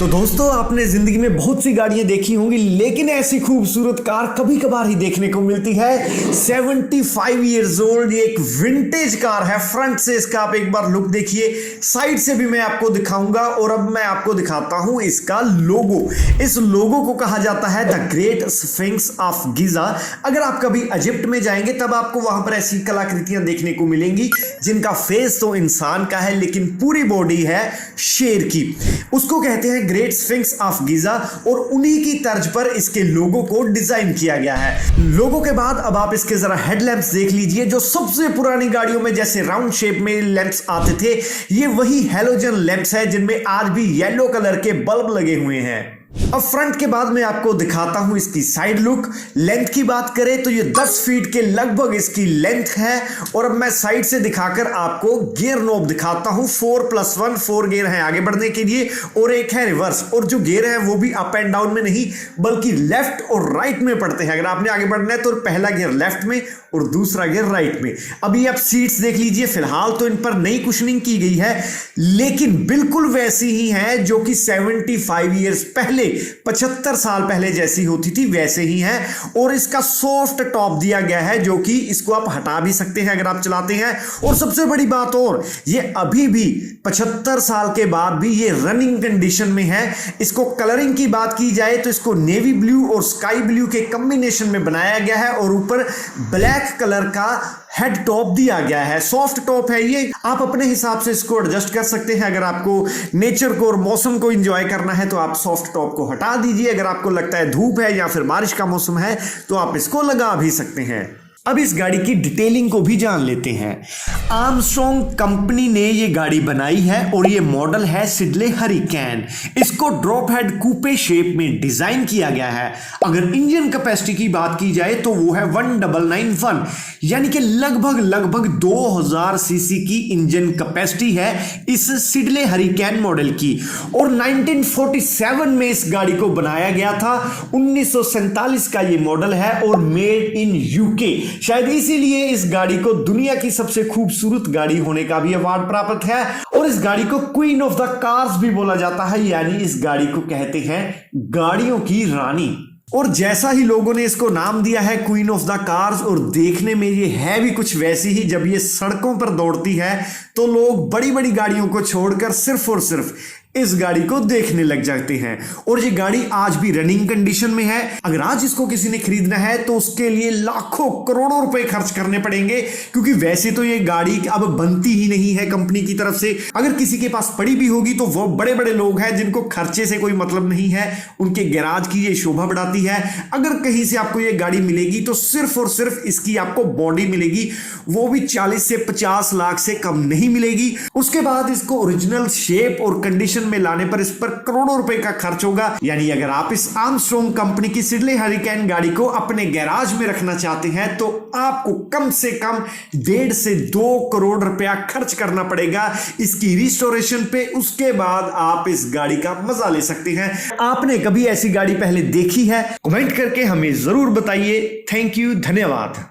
तो दोस्तों, आपने जिंदगी में बहुत सी गाड़ियां देखी होंगी, लेकिन ऐसी खूबसूरत कार कभी कभार ही देखने को मिलती है। 75 इयर्स ओल्ड ये एक विंटेज कार है। फ्रंट से इसका आप एक बार लुक देखिए, साइड से भी मैं आपको दिखाऊंगा। और अब मैं आपको दिखाता हूं इसका लोगो। इस लोगो को कहा जाता है द ग्रेट स्फिंक्स ऑफ गिजा। अगर आप कभी इजिप्ट में जाएंगे तब आपको वहां पर ऐसी कलाकृतियां देखने को मिलेंगी जिनका फेस तो इंसान का है लेकिन पूरी बॉडी है शेर की। उसको कहते हैं ग्रेट स्फिंक्स ऑफ गिजा और उन्हीं की तर्ज पर इसके लोगो को डिजाइन किया गया है। लोगो के बाद अब आप इसके जरा हेडलैम्प्स देख लीजिए, जो सबसे पुरानी गाड़ियों में जैसे राउंड शेप में लैंप्स आते थे, ये वही हैलोजन लैंप्स है जिनमें आज भी येलो कलर के बल्ब लगे हुए हैं। अब फ्रंट के बाद मैं आपको दिखाता हूं इसकी साइड लुक। लेंथ की बात करें तो ये 10 फीट के लगभग इसकी लेंथ है। और अब मैं साइड से दिखाकर आपको गियर नॉब दिखाता हूं। 4+1 4 गियर है आगे बढ़ने के लिए और एक है रिवर्स। और जो गियर है वो भी अप एंड डाउन में नहीं बल्कि लेफ्ट और राइट में पड़ते हैं। अगर आपने आगे बढ़ना है तो पहला गियर लेफ्ट में और दूसरा गियर राइट में। अभी आप सीट्स देख लीजिए, फिलहाल तो इन पर नई कुशनिंग की गई है लेकिन बिल्कुल वैसी ही है जो कि 75 ईयर्स पहले 75 साल पहले जैसी होती थी वैसे ही है। और इसका सॉफ्ट टॉप दिया गया है जो कि इसको आप हटा भी सकते हैं अगर आप चलाते हैं। और सबसे बड़ी बात, और ये अभी भी 75 साल के बाद भी ये रनिंग कंडीशन में है। इसको कलरिंग की बात की जाए तो इसको नेवी ब्लू और स्काई ब्लू के कॉम्बिनेशन में बनाया गया है और ऊपर ब्लैक कलर का हेड टॉप दिया गया है। सॉफ्ट टॉप है ये, आप अपने हिसाब से इसको एडजस्ट कर सकते हैं। अगर आपको नेचर को और मौसम को एंजॉय करना है तो आप सॉफ्ट टॉप को हटा दीजिए। अगर आपको लगता है धूप है या फिर बारिश का मौसम है तो आप इसको लगा भी सकते हैं। अब इस गाड़ी की डिटेलिंग को भी जान लेते हैं। आर्मस्ट्रॉन्ग कंपनी ने ये गाड़ी बनाई है और ये मॉडल है सिडले हरिकेन। इसको ड्रॉप हेड कूपे शेप में डिजाइन किया गया है। अगर इंजन कैपेसिटी की बात की जाए तो वो है 1991, यानी कि लगभग 2000 सीसी की इंजन कैपेसिटी है इस सिडले हरिकेन मॉडल की। और 1947 में इस गाड़ी को बनाया गया था। 1947 का ये मॉडल है और मेड इन यूके। शायद इसीलिए इस गाड़ी को दुनिया की सबसे खूबसूरत गाड़ी होने का भी अवार्ड प्राप्त है। और इस गाड़ी को क्वीन ऑफ द कार्स भी बोला जाता है, यानी इस गाड़ी को कहते हैं गाड़ियों की रानी। और जैसा ही लोगों ने इसको नाम दिया है क्वीन ऑफ द कार्स, और देखने में ये है भी कुछ वैसी ही। जब ये सड़कों पर दौड़ती है तो लोग बड़ी बड़ी गाड़ियों को छोड़कर सिर्फ और सिर्फ इस गाड़ी को देखने लग जाते हैं। और ये गाड़ी आज भी रनिंग कंडीशन में है। अगर आज इसको किसी ने खरीदना है तो उसके लिए लाखों करोड़ों रुपए खर्च करने पड़ेंगे, क्योंकि वैसे तो ये गाड़ी अब बनती ही नहीं है कंपनी की तरफ से। अगर किसी के पास पड़ी भी होगी तो वो बड़े बड़े लोग हैं जिनको खर्चे से कोई मतलब नहीं है, उनके गैराज की ये शोभा बढ़ाती है। अगर कहीं से आपको ये गाड़ी मिलेगी तो सिर्फ और सिर्फ इसकी आपको बॉडी मिलेगी, वो भी 40 से 50 लाख से कम नहीं मिलेगी। उसके बाद इसको ओरिजिनल शेप और कंडीशन में लाने पर इस पर करोड़ों रुपए का खर्च होगा। यानी अगर आप इस आर्मस्ट्रॉन्ग कंपनी की सिडले हरिकेन गाड़ी को अपने गैराज में रखना चाहते हैं तो आपको कम से कम 1.5 से 2 करोड़ रुपया खर्च करना पड़ेगा इसकी रिस्टोरेशन पे। उसके बाद आप इस गाड़ी का मजा ले सकते हैं। आपने कभी ऐसी गाड़ी पहले देखी है? कमेंट करके हमें जरूर बताइए। थैंक यू, धन्यवाद।